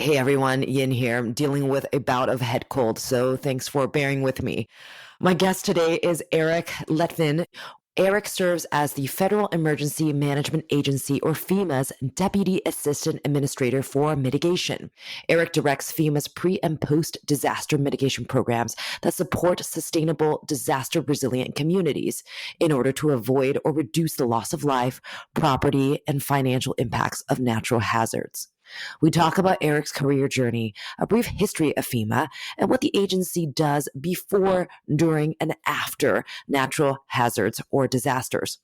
Hey everyone, Yin here. I'm dealing with a bout of head cold, so thanks for bearing with me. My guest today is Eric Letvin. Eric serves as the Federal Emergency Management Agency, or FEMA's Deputy Assistant Administrator for Mitigation. Eric directs FEMA's pre- and post-disaster mitigation programs that support sustainable, disaster-resilient communities in order to avoid or reduce the loss of life, property, and financial impacts of natural hazards. We talk about Eric's career journey, a brief history of FEMA, and what the agency does before, during, and after natural hazards or disasters.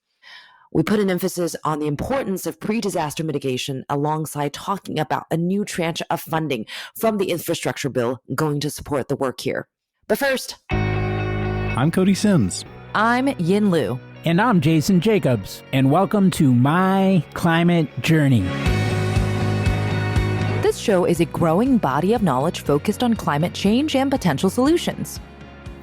We put an emphasis on the importance of pre-disaster mitigation alongside talking about a new tranche of funding from the infrastructure bill going to support the work here. But first, I'm Cody Sims. I'm Yin Liu. And I'm Jason Jacobs. And welcome to My Climate Journey. This show is a growing body of knowledge focused on climate change and potential solutions.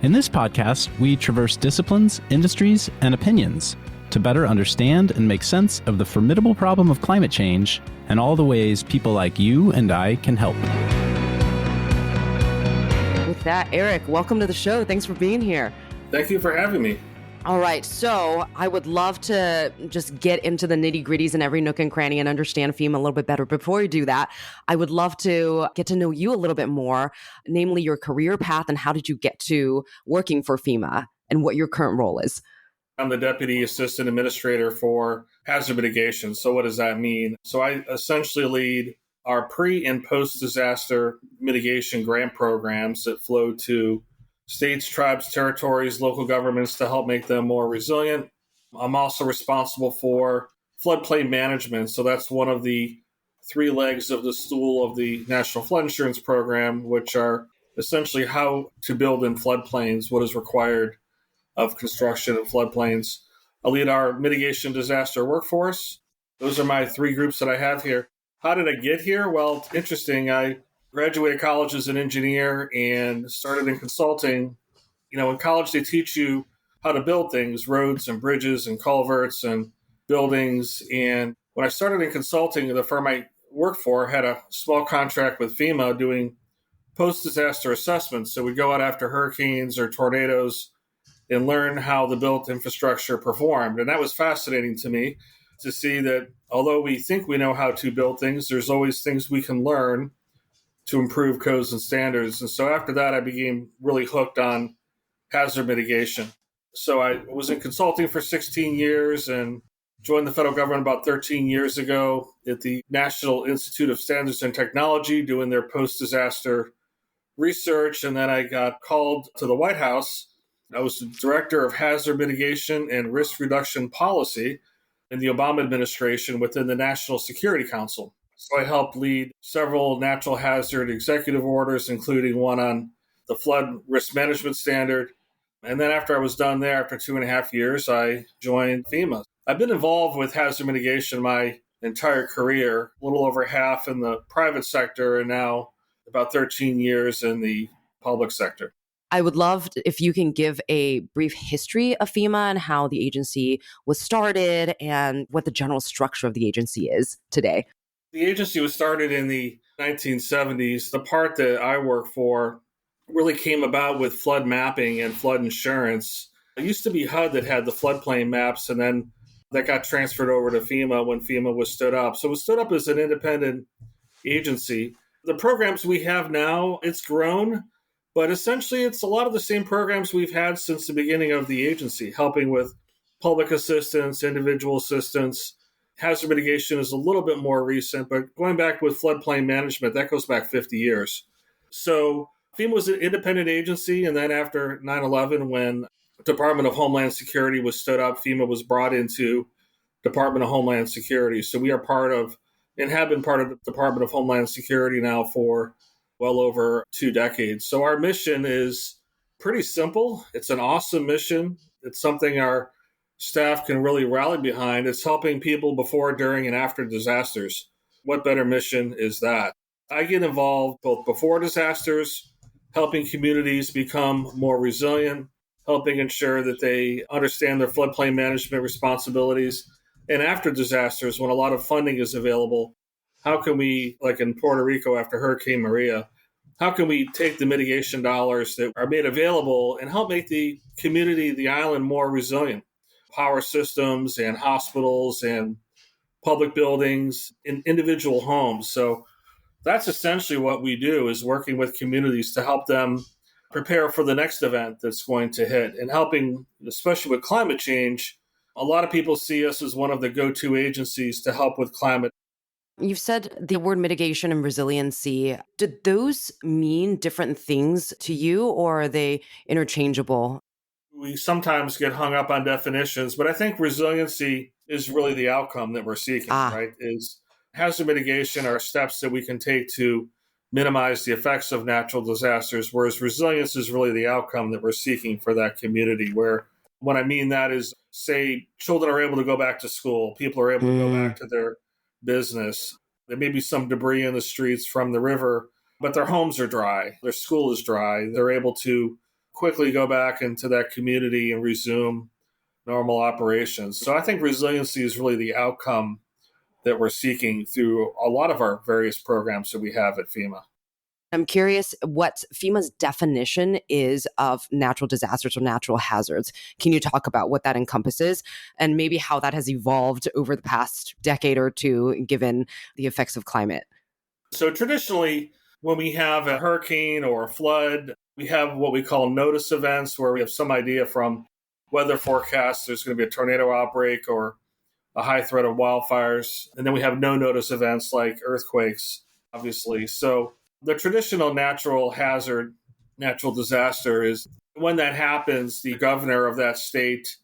In this podcast, we traverse disciplines, industries, and opinions to better understand and make sense of the formidable problem of climate change and all the ways people like you and I can help. With that, Eric, welcome to the show. Thanks for being here. Thank you for having me. All right, so I would love to just get into the nitty-gritties in every nook and cranny and understand FEMA a little bit better. Before we do that, I would love to get to know you a little bit more, namely your career path and how did you get to working for FEMA and what your current role is. I'm the Deputy Assistant Administrator for Hazard Mitigation. So what does that mean? So I essentially lead our pre- and post-disaster mitigation grant programs that flow to states, tribes, territories, local governments to help make them more resilient. I'm also responsible for floodplain management. So that's one of the three legs of the stool of the National Flood Insurance Program, which are essentially how to build in floodplains, what is required of construction in floodplains. I lead our mitigation disaster workforce. Those are my three groups that I have here. How did I get here? Well, it's interesting. I graduated college as an engineer and started in consulting. You know, in college, they teach you how to build things, roads and bridges and culverts and buildings. And when I started in consulting, the firm I worked for had a small contract with FEMA doing post-disaster assessments. So we'd go out after hurricanes or tornadoes and learn how the built infrastructure performed. And that was fascinating to me to see that although we think we know how to build things, there's always things we can learn to improve codes and standards. And so after that, I became really hooked on hazard mitigation. So I was in consulting for 16 years and joined the federal government about 13 years ago at the National Institute of Standards and Technology doing their post-disaster research. And then I got called to the White House. I was the Director of Hazard Mitigation and Risk Reduction Policy in the Obama administration within the National Security Council. So I helped lead several natural hazard executive orders, including one on the flood risk management standard. And then after I was done there, after 2.5 years, I joined FEMA. I've been involved with hazard mitigation my entire career, a little over half in the private sector and now about 13 years in the public sector. I would love if you can give a brief history of FEMA and how the agency was started and what the general structure of the agency is today. The agency was started in the 1970s. The part that I work for really came about with flood mapping and flood insurance. It used to be HUD that had the floodplain maps, and then that got transferred over to FEMA when FEMA was stood up. So it was stood up as an independent agency. The programs we have now, it's grown, but essentially it's a lot of the same programs we've had since the beginning of the agency, helping with public assistance, individual assistance. Hazard mitigation is a little bit more recent, but going back with floodplain management, that goes back 50 years. So FEMA was an independent agency, and then after 9/11, when Department of Homeland Security was stood up, FEMA was brought into Department of Homeland Security. So we are part of, and have been part of the Department of Homeland Security now for well over 2 decades. So our mission is pretty simple. It's an awesome mission. It's something our staff can really rally behind. It's helping people before, during, and after disasters. What better mission is that? I get involved both before disasters, helping communities become more resilient, helping ensure that they understand their floodplain management responsibilities, and after disasters, when a lot of funding is available, how can we, like in Puerto Rico after Hurricane Maria, how can we take the mitigation dollars that are made available and help make the community, the island, more resilient? Power systems and hospitals and public buildings and individual homes. So that's essentially what we do, is working with communities to help them prepare for the next event that's going to hit, and helping, especially with climate change. A lot of people see us as one of the go-to agencies to help with climate. You've said the word mitigation and resiliency. Did those mean different things to you, or are they interchangeable? We sometimes get hung up on definitions, but I think resiliency is really the outcome that we're seeking, right? Is hazard mitigation are steps that we can take to minimize the effects of natural disasters, whereas resilience is really the outcome that we're seeking for that community. Where what I mean that is, say, children are able to go back to school, people are able to go back to their business. There may be some debris in the streets from the river, but their homes are dry, their school is dry. They're able to quickly go back into that community and resume normal operations. So I think resiliency is really the outcome that we're seeking through a lot of our various programs that we have at FEMA. I'm curious what FEMA's definition is of natural disasters or natural hazards. Can you talk about what that encompasses and maybe how that has evolved over the past decade or two, given the effects of climate? So traditionally, when we have a hurricane or a flood, we have what we call notice events, where we have some idea from weather forecasts there's going to be a tornado outbreak or a high threat of wildfires. And then we have no notice events like earthquakes, obviously. So the traditional natural hazard, natural disaster is when that happens, the governor of that state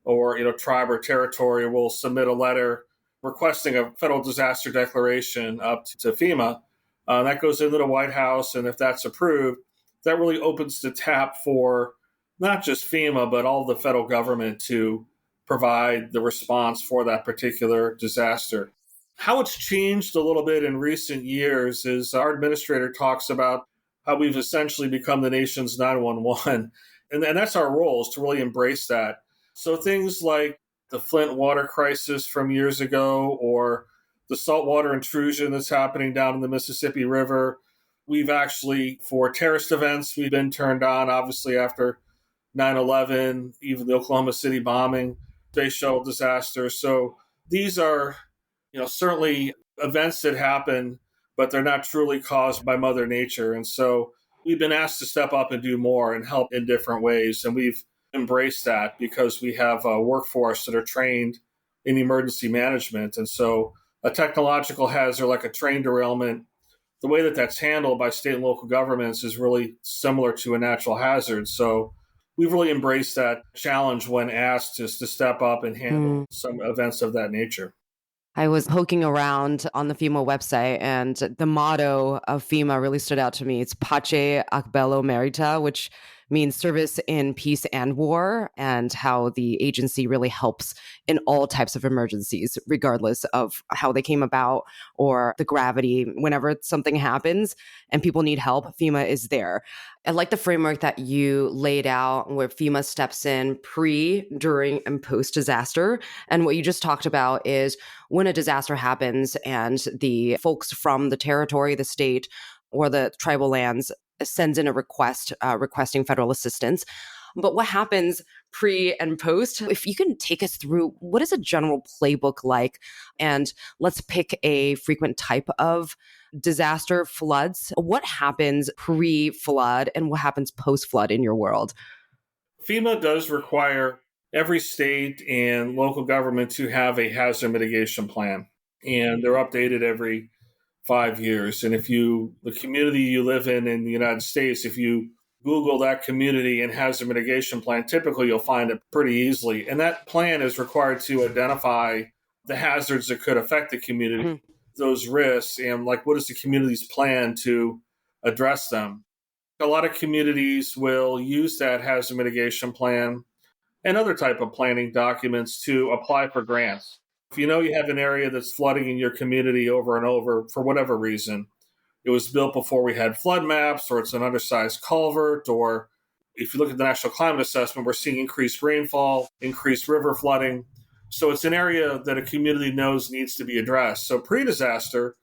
or tribe or territory will submit a letter requesting a federal disaster declaration up to FEMA. That goes into the White House, and if that's approved, that really opens the tap for not just FEMA, but all the federal government to provide the response for that particular disaster. How it's changed a little bit in recent years is our administrator talks about how we've essentially become the nation's 911. And that's our role, is to really embrace that. So things like the Flint water crisis from years ago, or the saltwater intrusion that's happening down in the Mississippi River, we've actually, for terrorist events, we've been turned on, obviously, after 9/11, even the Oklahoma City bombing, space shuttle disaster. So these are, certainly events that happen, but they're not truly caused by Mother Nature. And so we've been asked to step up and do more and help in different ways. And we've embraced that because we have a workforce that are trained in emergency management. And so a technological hazard like a train derailment, the way that that's handled by state and local governments is really similar to a natural hazard. So we've really embraced that challenge when asked to step up and handle some events of that nature. I was poking around on the FEMA website, and the motto of FEMA really stood out to me. It's Pace ac bello merita, which means service in peace and war, and how the agency really helps in all types of emergencies, regardless of how they came about or the gravity. Whenever something happens and people need help, FEMA is there. I like the framework that you laid out, where FEMA steps in pre, during, and post disaster. And what you just talked about is when a disaster happens and the folks from the territory, the state, or the tribal lands sends in a request requesting federal assistance. But what happens pre and post? If you can take us through, what is a general playbook like? And let's pick a frequent type of disaster, floods. What happens pre-flood and what happens post-flood in your world? FEMA does require every state and local government to have a hazard mitigation plan, and they're updated every 5 years. And the community you live in the United States, if you Google that community and hazard mitigation plan, typically you'll find it pretty easily. And that plan is required to identify the hazards that could affect the community, those risks, and what is the community's plan to address them. A lot of communities will use that hazard mitigation plan and other type of planning documents to apply for grants. If you know you have an area that's flooding in your community over and over for whatever reason, it was built before we had flood maps, or it's an undersized culvert, or if you look at the National Climate Assessment, we're seeing increased rainfall, increased river flooding. So it's an area that a community knows needs to be addressed. So pre-disaster,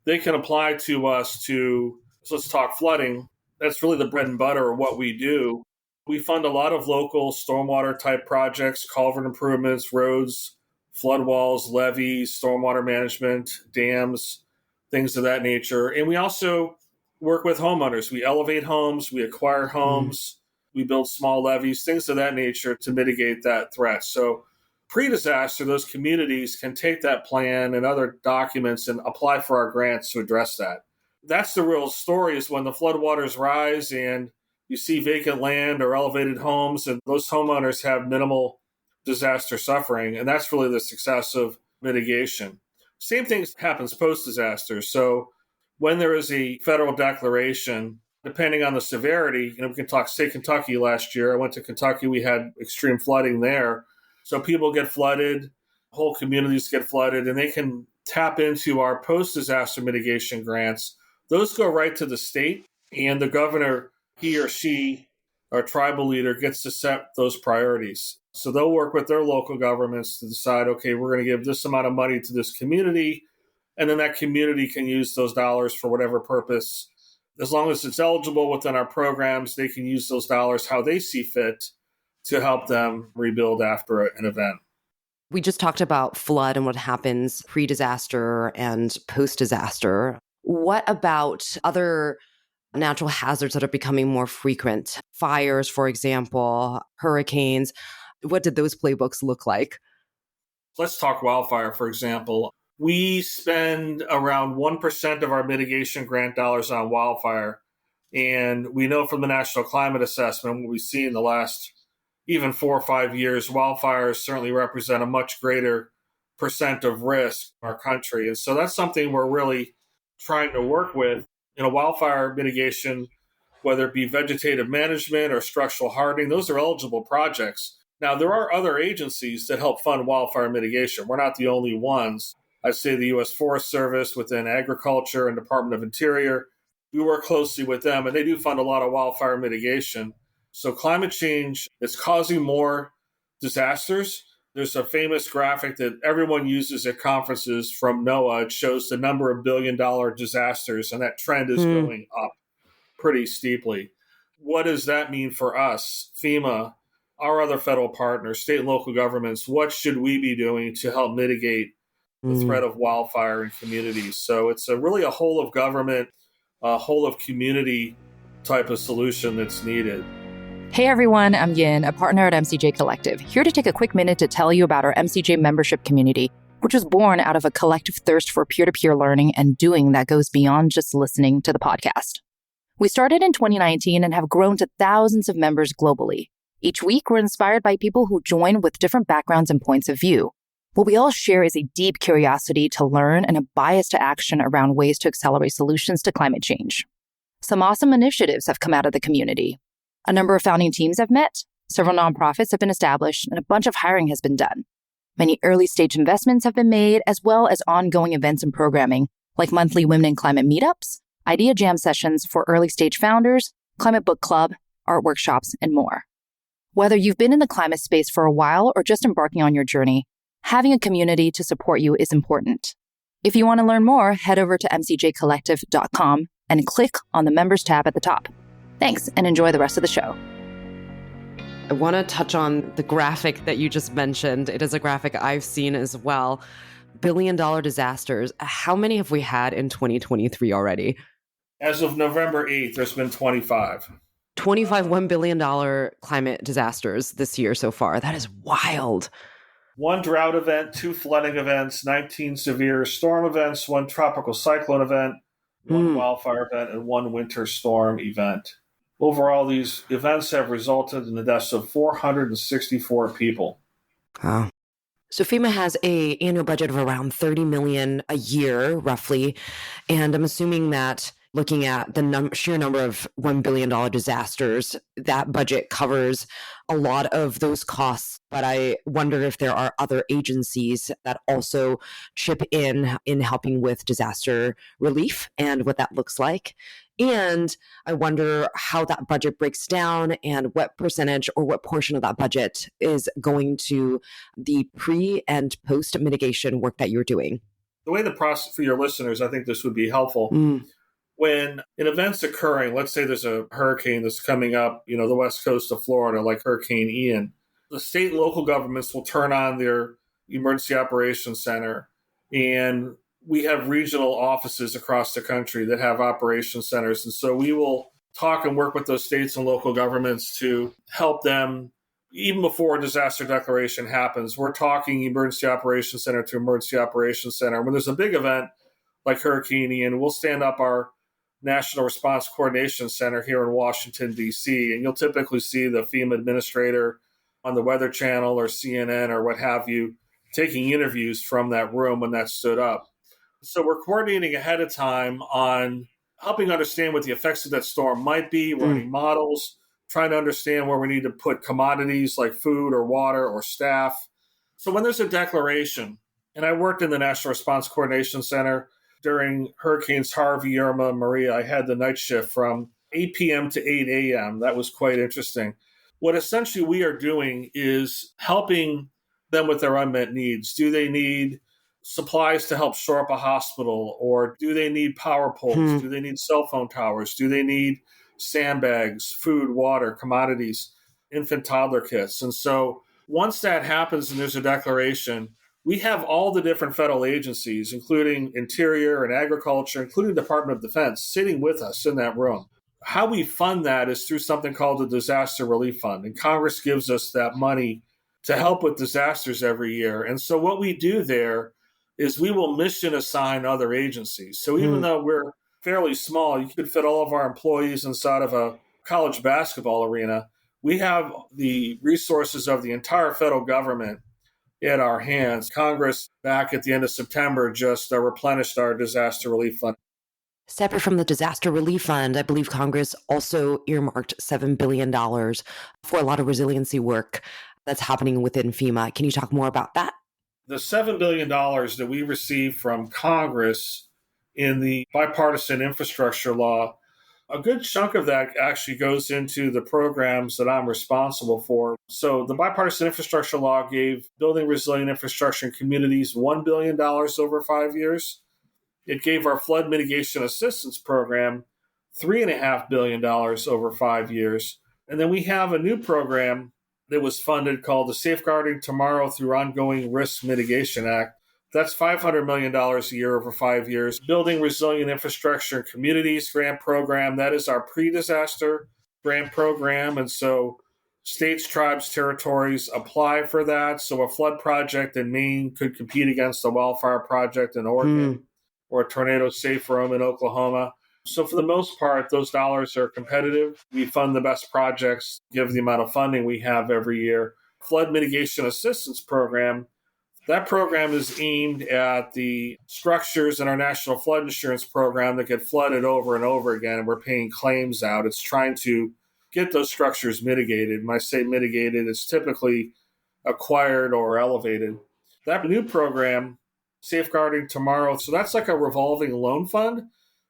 they can apply to us so let's talk flooding. That's really the bread and butter of what we do. We fund a lot of local stormwater type projects, culvert improvements, roads, flood walls, levees, stormwater management, dams, things of that nature. And we also work with homeowners. We elevate homes, we acquire homes, we build small levees, things of that nature to mitigate that threat. So pre-disaster, those communities can take that plan and other documents and apply for our grants to address that. That's the real story, is when the floodwaters rise and you see vacant land or elevated homes, and those homeowners have minimal disaster suffering. And that's really the success of mitigation. Same thing happens post-disaster. So when there is a federal declaration, depending on the severity, we can talk, say, Kentucky last year. I went to Kentucky. We had extreme flooding there. So people get flooded, whole communities get flooded, and they can tap into our post-disaster mitigation grants. Those go right to the state, and the governor, he or she, our tribal leader, gets to set those priorities. So they'll work with their local governments to decide, okay, we're going to give this amount of money to this community, and then that community can use those dollars for whatever purpose. As long as it's eligible within our programs, they can use those dollars how they see fit to help them rebuild after an event. We just talked about flood and what happens pre-disaster and post-disaster. What about other natural hazards that are becoming more frequent? Fires, for example, hurricanes. What did those playbooks look like? Let's talk wildfire, for example. We spend around 1% of our mitigation grant dollars on wildfire. And we know from the National Climate Assessment, what we've seen in the last even 4 or 5 years, wildfires certainly represent a much greater percent of risk in our country. And so that's something we're really trying to work with. Wildfire mitigation, whether it be vegetative management or structural hardening, those are eligible projects. Now, there are other agencies that help fund wildfire mitigation. We're not the only ones. I'd say the U.S. Forest Service within Agriculture and Department of Interior, we work closely with them, and they do fund a lot of wildfire mitigation. So climate change is causing more disasters. There's a famous graphic that everyone uses at conferences from NOAA. It shows the number of billion-dollar disasters, and that trend is going up pretty steeply. What does that mean for us, FEMA, our other federal partners, state and local governments? What should we be doing to help mitigate the threat of wildfire in communities? So it's really a whole of government, a whole of community type of solution that's needed. Hey everyone, I'm Yin, a partner at MCJ Collective, here to take a quick minute to tell you about our MCJ membership community, which was born out of a collective thirst for peer-to-peer learning and doing that goes beyond just listening to the podcast. We started in 2019 and have grown to thousands of members globally. Each week, we're inspired by people who join with different backgrounds and points of view. What we all share is a deep curiosity to learn and a bias to action around ways to accelerate solutions to climate change. Some awesome initiatives have come out of the community. A number of founding teams have met, several nonprofits have been established, and a bunch of hiring has been done. Many early-stage investments have been made, as well as ongoing events and programming, like monthly Women in Climate meetups, idea jam sessions for early-stage founders, climate book club, art workshops, and more. Whether you've been in the climate space for a while or just embarking on your journey, having a community to support you is important. If you want to learn more, head over to mcjcollective.com and click on the Members tab at the top. Thanks, and enjoy the rest of the show. I want to touch on the graphic that you just mentioned. It is a graphic I've seen as well. Billion-dollar disasters. How many have we had in 2023 already? As of November 8th, there's been 25. 25 $1 billion climate disasters this year so far. That is wild. 1 drought event, 2 flooding events, 19 severe storm events, 1 tropical cyclone event, 1 wildfire event, and 1 winter storm event. Overall, these events have resulted in the deaths of 464 people. Wow. So FEMA has an annual budget of around $30 million a year, roughly. And I'm assuming that looking at the sheer number of $1 billion disasters, that budget covers a lot of those costs. But I wonder if there are other agencies that also chip in helping with disaster relief and what that looks like. And I wonder how that budget breaks down and what percentage or what portion of that budget is going to the pre and post mitigation work that you're doing. The way the process for your listeners, I think this would be helpful. When an event's occurring, let's say there's a hurricane that's coming up, the west coast of Florida, like Hurricane Ian, the state and local governments will turn on their emergency operations center. And we have regional offices across the country that have operations centers. And so we will talk and work with those states and local governments to help them. Even before a disaster declaration happens, we're talking emergency operations center to emergency operations center. When there's a big event like Hurricane Ian, we'll stand up our National Response Coordination Center here in Washington, D.C., and you'll typically see the FEMA administrator on the Weather Channel or CNN or what have you taking interviews from that room when that stood up. So we're coordinating ahead of time on helping understand what the effects of that storm might be, running models, trying to understand where we need to put commodities like food or water or staff. So when there's a declaration, and I worked in the National Response Coordination Center during Hurricanes Harvey, Irma, Maria, I had the night shift from 8 p.m. to 8 a.m. That was quite interesting. What essentially we are doing is helping them with their unmet needs. Do they need supplies to help shore up a hospital? Or do they need power poles? Do they need cell phone towers? Do they need sandbags, food, water, commodities, infant toddler kits? And so once that happens and there's a declaration, we have all the different federal agencies, including Interior and Agriculture, including Department of Defense, sitting with us in that room. How we fund that is through something called the Disaster Relief Fund. And Congress gives us that money to help with disasters every year. And so what we do there is we will mission assign other agencies. So even though we're fairly small, you could fit all of our employees inside of a college basketball arena, we have the resources of the entire federal government at our hands. Congress, back at the end of September, just replenished our disaster relief fund. Separate from the disaster relief fund, I believe Congress also earmarked $7 billion for a lot of resiliency work that's happening within FEMA. Can you talk more about that? The $7 billion that we received from Congress in the Bipartisan Infrastructure Law, a good chunk of that actually goes into the programs that I'm responsible for. So the Bipartisan Infrastructure Law gave building resilient infrastructure in communities $1 billion over 5 years. It gave our flood mitigation assistance program $3.5 billion over 5 years. And then we have a new program that was funded called the Safeguarding Tomorrow Through Ongoing Risk Mitigation Act. That's $500 million a year over 5 years. Building Resilient Infrastructure in Communities grant program, that is our pre-disaster grant program. And so states, tribes, territories apply for that. So a flood project in Maine could compete against a wildfire project in Oregon or a tornado safe room in Oklahoma. So for the most part, those dollars are competitive. We fund the best projects, given the amount of funding we have every year. Flood Mitigation Assistance Program, that program is aimed at the structures in our National Flood Insurance Program that get flooded over and over again, and we're paying claims out. It's trying to get those structures mitigated. When I say mitigated, it's typically acquired or elevated. That new program, Safeguarding Tomorrow, so that's like a revolving loan fund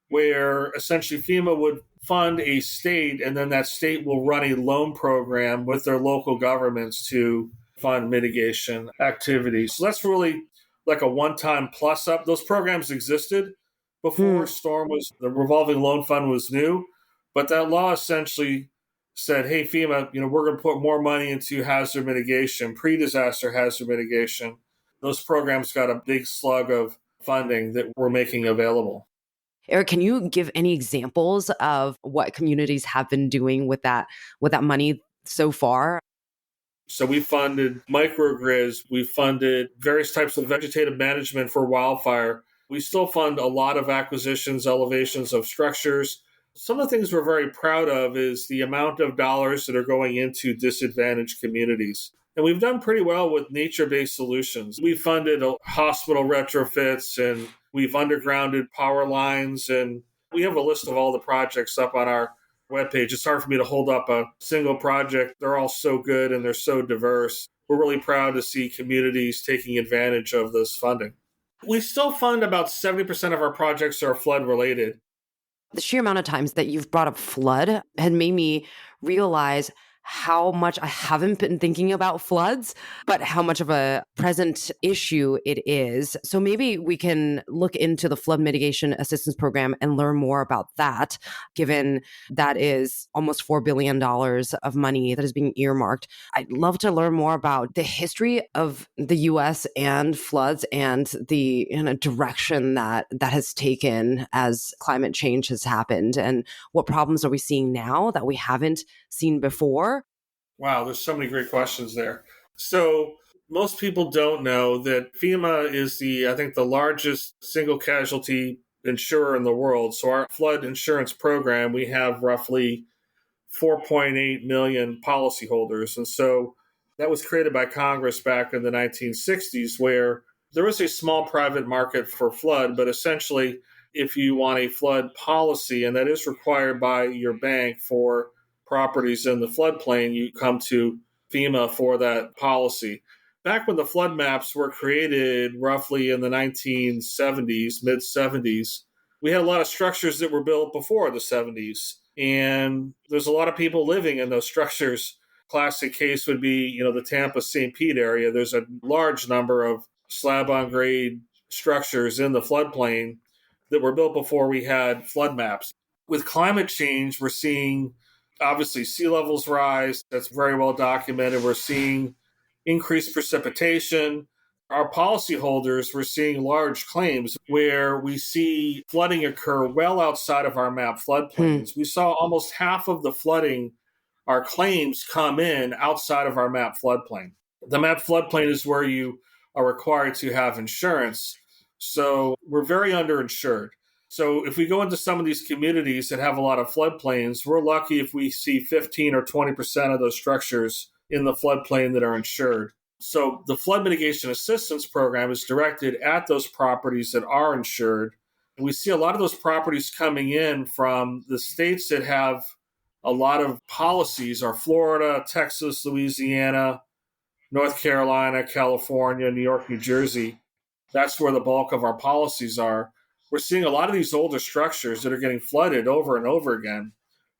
where essentially FEMA would fund a state, and then that state will run a loan program with their local governments to fund mitigation activities. So that's really like a one-time plus up. Those programs existed before the revolving loan fund was new, but that law essentially said, hey, FEMA, we're going to put more money into hazard mitigation, pre-disaster hazard mitigation. Those programs got a big slug of funding that we're making available. Eric, can you give any examples of what communities have been doing with that money so far? So we funded microgrids. We funded various types of vegetative management for wildfire. We still fund a lot of acquisitions, elevations of structures. Some of the things we're very proud of is the amount of dollars that are going into disadvantaged communities. And we've done pretty well with nature-based solutions. We funded hospital retrofits, and we've undergrounded power lines, and we have a list of all the projects up on our webpage. It's hard for me to hold up a single project. They're all so good and they're so diverse. We're really proud to see communities taking advantage of this funding. We still fund about 70% of our projects are flood-related. The sheer amount of times that you've brought up flood had made me realize how much I haven't been thinking about floods, but how much of a present issue it is. So maybe we can look into the Flood Mitigation Assistance Program and learn more about that, given that is almost $4 billion of money that is being earmarked. I'd love to learn more about the history of the US and floods and the direction that has taken as climate change has happened, and what problems are we seeing now that we haven't seen before. Wow, there's so many great questions there. So most people don't know that FEMA is I think the largest single casualty insurer in the world. So our flood insurance program, we have roughly 4.8 million policyholders. And so that was created by Congress back in the 1960s, where there was a small private market for flood, but essentially, if you want a flood policy, and that is required by your bank for properties in the floodplain, you come to FEMA for that policy. Back when the flood maps were created, roughly in the 1970s, mid 70s, we had a lot of structures that were built before the 70s. And there's a lot of people living in those structures. Classic case would be, the Tampa St. Pete area. There's a large number of slab on grade structures in the floodplain that were built before we had flood maps. With climate change, we're seeing obviously sea levels rise. That's very well documented. We're seeing increased precipitation. Our policyholders, we're seeing large claims where we see flooding occur well outside of our map floodplains. We saw almost half of the flooding, our claims come in outside of our map floodplain. The map floodplain is where you are required to have insurance. So we're very underinsured. So if we go into some of these communities that have a lot of floodplains, we're lucky if we see 15 or 20% of those structures in the floodplain that are insured. So the Flood Mitigation Assistance Program is directed at those properties that are insured. We see a lot of those properties coming in from the states that have a lot of policies are Florida, Texas, Louisiana, North Carolina, California, New York, New Jersey. That's where the bulk of our policies are. We're seeing a lot of these older structures that are getting flooded over and over again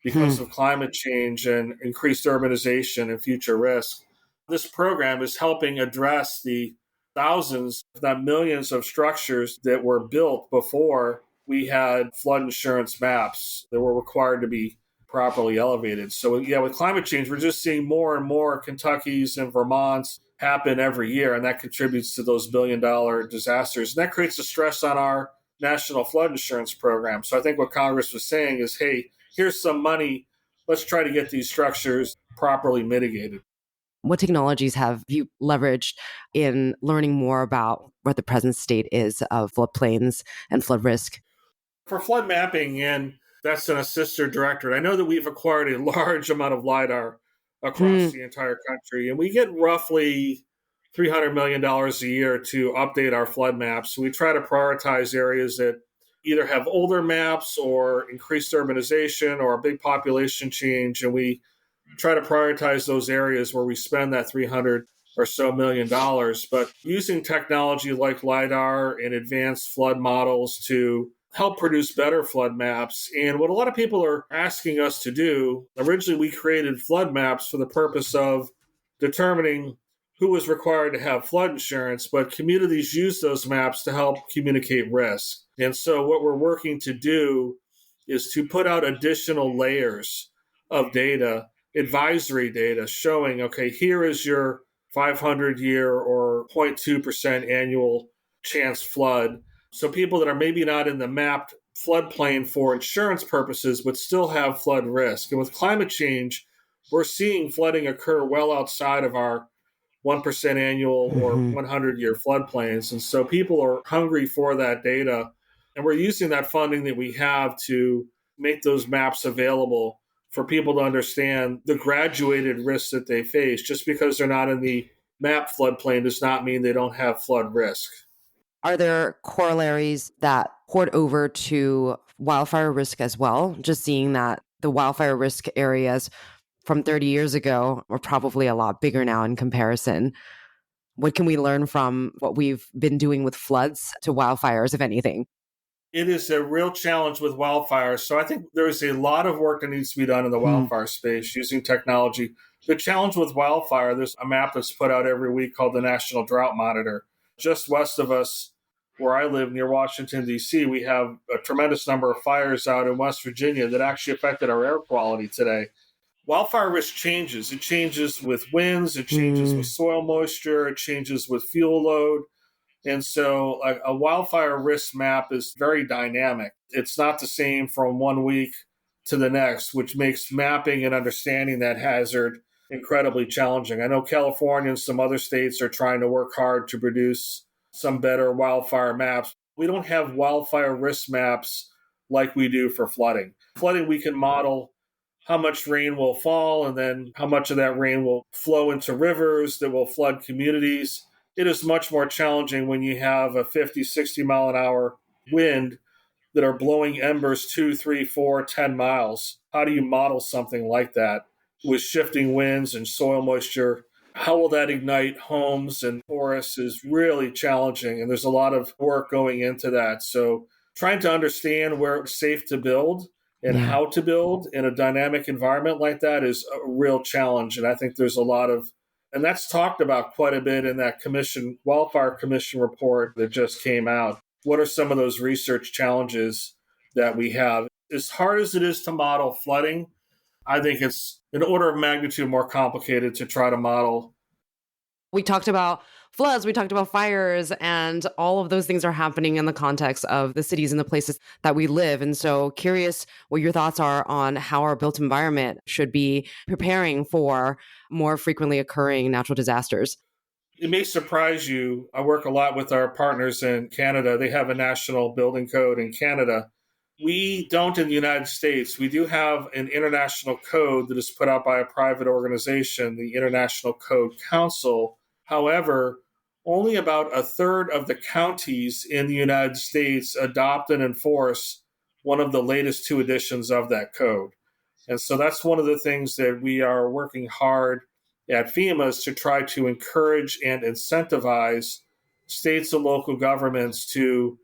because of climate change and increased urbanization and future risk. This program is helping address the thousands, if not millions, of structures that were built before we had flood insurance maps that were required to be properly elevated. So, with climate change, we're just seeing more and more Kentuckys and Vermonts happen every year, and that contributes to those billion-dollar disasters. And that creates a stress on our national flood insurance program. So I think what Congress was saying is, hey, here's some money. Let's try to get these structures properly mitigated. What technologies have you leveraged in learning more about what the present state is of floodplains and flood risk? For flood mapping, and that's an assistant directorate, I know that we've acquired a large amount of LiDAR across the entire country, and we get roughly $300 million a year to update our flood maps. So we try to prioritize areas that either have older maps or increased urbanization or a big population change, and we try to prioritize those areas where we spend that $300 or so million. But using technology like LiDAR and advanced flood models to help produce better flood maps. And what a lot of people are asking us to do, originally we created flood maps for the purpose of determining who was required to have flood insurance, but communities use those maps to help communicate risk. And so what we're working to do is to put out additional layers of data, advisory data, showing, okay, here is your 500-year or 0.2% annual chance flood. So people that are maybe not in the mapped floodplain for insurance purposes, but still have flood risk. And with climate change, we're seeing flooding occur well outside of our 1% annual or 100-year floodplains. And so people are hungry for that data. And we're using that funding that we have to make those maps available for people to understand the graduated risks that they face. Just because they're not in the map floodplain does not mean they don't have flood risk. Are there corollaries that port over to wildfire risk as well? Just seeing that the wildfire risk areas from 30 years ago are probably a lot bigger now in comparison. What can we learn from what we've been doing with floods to wildfires, if anything? It is a real challenge with wildfires. So I think there's a lot of work that needs to be done in the wildfire space using technology. The challenge with wildfire, there's a map that's put out every week called the National Drought Monitor. Just west of us, where I live near Washington, D.C., we have a tremendous number of fires out in West Virginia that actually affected our air quality today. Wildfire risk changes. It changes with winds, it changes with soil moisture, it changes with fuel load. And so a wildfire risk map is very dynamic. It's not the same from one week to the next, which makes mapping and understanding that hazard incredibly challenging. I know California and some other states are trying to work hard to produce some better wildfire maps. We don't have wildfire risk maps like we do for flooding. Flooding, we can model how much rain will fall and then how much of that rain will flow into rivers that will flood communities. It is much more challenging when you have a 50, 60 mile an hour wind that are blowing embers 2, 3, 4, 10 miles. How do you model something like that with shifting winds and soil moisture? How will that ignite homes and forests is really challenging, and there's a lot of work going into that. So trying to understand where it's safe to build and how to build in a dynamic environment like that is a real challenge. And I think there's a lot of, and that's talked about quite a bit in that Wildfire Commission report that just came out. What are some of those research challenges that we have? As hard as it is to model flooding, I think it's an order of magnitude more complicated to try to model. We talked about floods, we talked about fires, and all of those things are happening in the context of the cities and the places that we live. And so curious what your thoughts are on how our built environment should be preparing for more frequently occurring natural disasters. It may surprise you. I work a lot with our partners in Canada. They have a national building code in Canada. We don't in the United States. We do have an international code that is put out by a private organization, the International Code Council. However, only about a third of the counties in the United States adopt and enforce one of the latest two editions of that code. And so that's one of the things that we are working hard at FEMA is to try to encourage and incentivize states and local governments to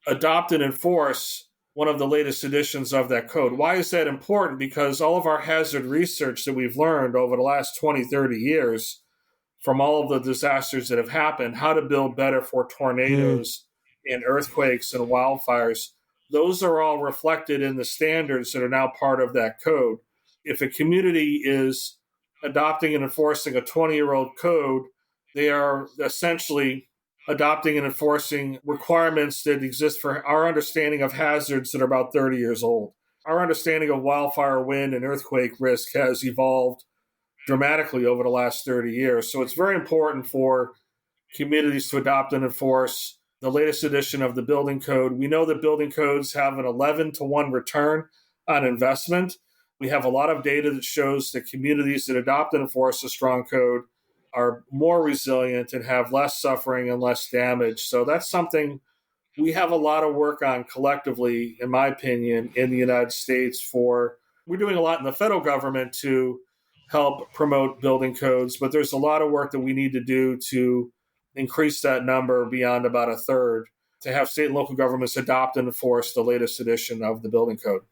adopt and enforce one of the latest editions of that code. Why is that important? Because all of our hazard research that we've learned over the last 20, 30 years from all of the disasters that have happened, how to build better for tornadoes and earthquakes and wildfires, those are all reflected in the standards that are now part of that code. If a community is adopting and enforcing a 20-year-old code, they are essentially adopting and enforcing requirements that exist for our understanding of hazards that are about 30 years old. Our understanding of wildfire, wind, and earthquake risk has evolved dramatically over the last 30 years. So it's very important for communities to adopt and enforce the latest edition of the building code. We know that building codes have an 11-to-1 return on investment. We have a lot of data that shows that communities that adopt and enforce a strong code are more resilient and have less suffering and less damage. So that's something we have a lot of work on collectively, in my opinion, in the United States. We're doing a lot in the federal government to help promote building codes, but there's a lot of work that we need to do to increase that number beyond about a third to have state and local governments adopt and enforce the latest edition of the building code.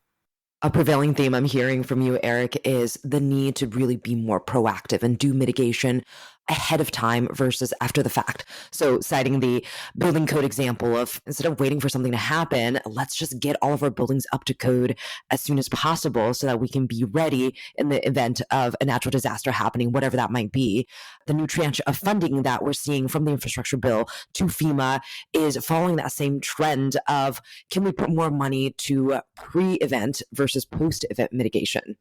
A prevailing theme I'm hearing from you, Eric, is the need to really be more proactive and do mitigation ahead of time versus after the fact. So citing the building code example of instead of waiting for something to happen, let's just get all of our buildings up to code as soon as possible so that we can be ready in the event of a natural disaster happening, whatever that might be. The new tranche of funding that we're seeing from the infrastructure bill to FEMA is following that same trend of can we put more money to pre-event versus post-event mitigation?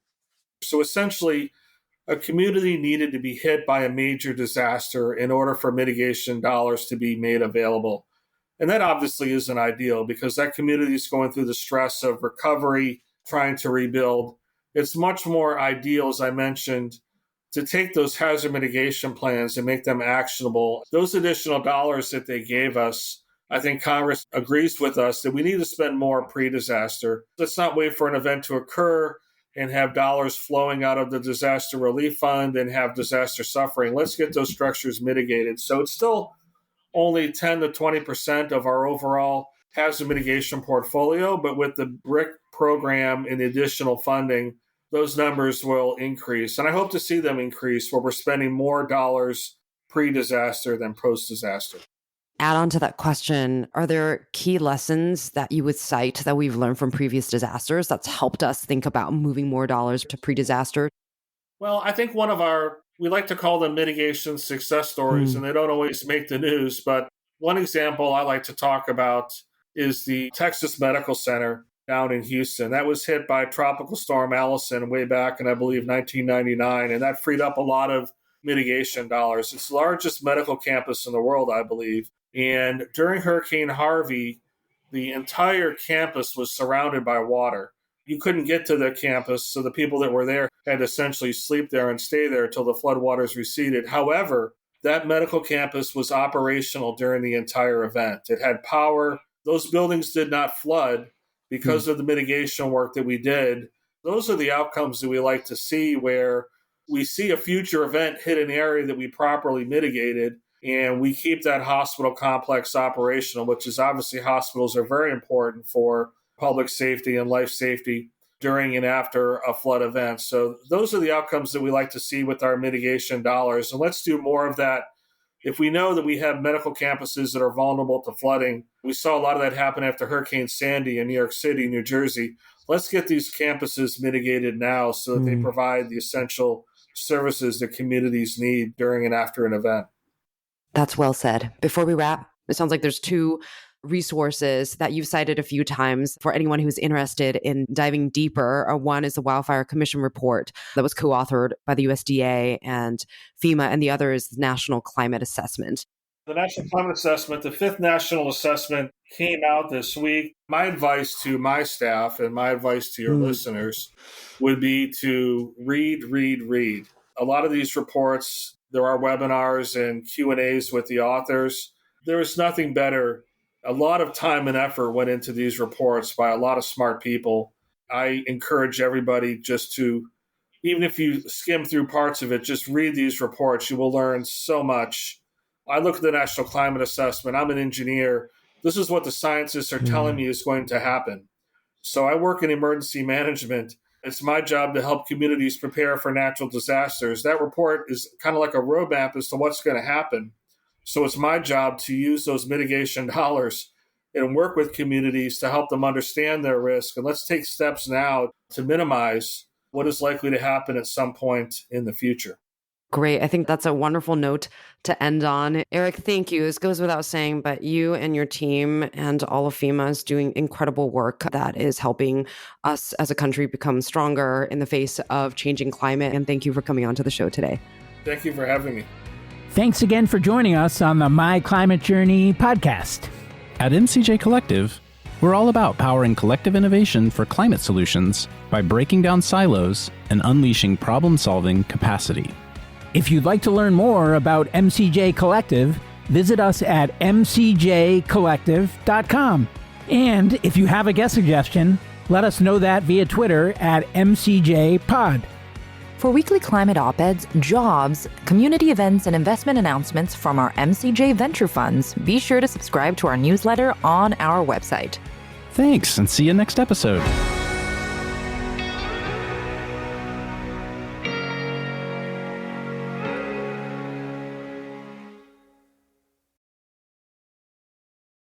So essentially, a community needed to be hit by a major disaster in order for mitigation dollars to be made available. And that obviously isn't ideal because that community is going through the stress of recovery, trying to rebuild. It's much more ideal, as I mentioned, to take those hazard mitigation plans and make them actionable. Those additional dollars that they gave us, I think Congress agrees with us that we need to spend more pre-disaster. Let's not wait for an event to occur and have dollars flowing out of the disaster relief fund and have disaster suffering. Let's get those structures mitigated. So it's still only 10 to 20% of our overall hazard mitigation portfolio, but with the BRIC program and the additional funding, those numbers will increase. And I hope to see them increase where we're spending more dollars pre-disaster than post-disaster. Add on to that question, are there key lessons that you would cite that we've learned from previous disasters that's helped us think about moving more dollars to pre-disaster? Well, I think we like to call them mitigation success stories, and they don't always make the news. But one example I like to talk about is the Texas Medical Center down in Houston. That was hit by Tropical Storm Allison way back in, I believe, 1999, and that freed up a lot of mitigation dollars. It's the largest medical campus in the world, I believe. And during Hurricane Harvey, the entire campus was surrounded by water. You couldn't get to the campus, so the people that were there had to essentially sleep there and stay there until the floodwaters receded. However, that medical campus was operational during the entire event. It had power. Those buildings did not flood because of the mitigation work that we did. Those are the outcomes that we like to see, where we see a future event hit an area that we properly mitigated, and we keep that hospital complex operational, which is obviously hospitals are very important for public safety and life safety during and after a flood event. So those are the outcomes that we like to see with our mitigation dollars. And let's do more of that. If we know that we have medical campuses that are vulnerable to flooding, we saw a lot of that happen after Hurricane Sandy in New York City, New Jersey. Let's get these campuses mitigated now so that they provide the essential services that communities need during and after an event. That's well said. Before we wrap, it sounds like there's two resources that you've cited a few times for anyone who's interested in diving deeper. One is the Wildfire Commission report that was co-authored by the USDA and FEMA, and the other is the National Climate Assessment. The National Climate Assessment, the fifth National Assessment, came out this week. My advice to my staff and my advice to your listeners would be to read. A lot of these reports, there are webinars and Q&As with the authors. There is nothing better. A lot of time and effort went into these reports by a lot of smart people. I encourage everybody just to, even if you skim through parts of it, just read these reports. You will learn so much. I look at the National Climate Assessment. I'm an engineer. This is what the scientists are telling me is going to happen. So I work in emergency management. It's my job to help communities prepare for natural disasters. That report is kind of like a roadmap as to what's going to happen. So it's my job to use those mitigation dollars and work with communities to help them understand their risk. And let's take steps now to minimize what is likely to happen at some point in the future. Great. I think that's a wonderful note to end on. Eric, thank you. This goes without saying, but you and your team and all of FEMA is doing incredible work that is helping us as a country become stronger in the face of changing climate. And thank you for coming on to the show today. Thank you for having me. Thanks again for joining us on the My Climate Journey podcast. At MCJ Collective, we're all about powering collective innovation for climate solutions by breaking down silos and unleashing problem-solving capacity. If you'd like to learn more about MCJ Collective, visit us at mcjcollective.com. And if you have a guest suggestion, let us know that via Twitter at MCJPod. For weekly climate op-eds, jobs, community events, and investment announcements from our MCJ venture funds, be sure to subscribe to our newsletter on our website. Thanks, and see you next episode.